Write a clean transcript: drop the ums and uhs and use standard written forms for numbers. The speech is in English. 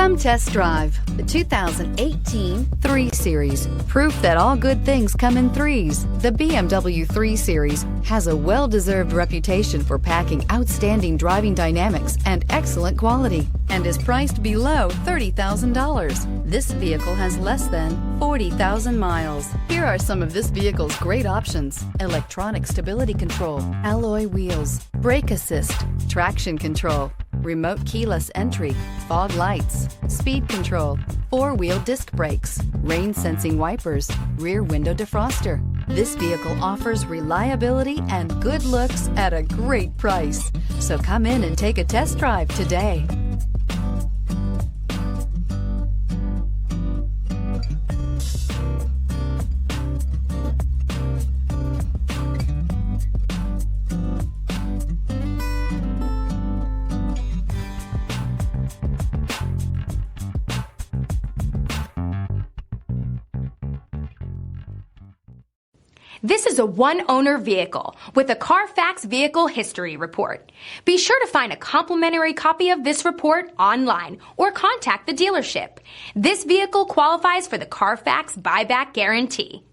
Come test drive the 2018 3 Series. Proof that all good things come in threes. The BMW 3 Series has a well-deserved reputation for packing outstanding driving dynamics and excellent quality, and is priced below $30,000. This vehicle has less than 40,000 miles. Here are some of this vehicle's great options: electronic stability control, alloy wheels, brake assist, traction control, remote keyless entry, fog lights, speed control, 4-wheel disc brakes, rain sensing wipers, rear window defroster. This vehicle offers reliability and good looks at a great price. So come in and take a test drive today. This is a one-owner vehicle with a Carfax Vehicle History Report. Be sure to find a complimentary copy of this report online or contact the dealership. This vehicle qualifies for the Carfax Buyback Guarantee.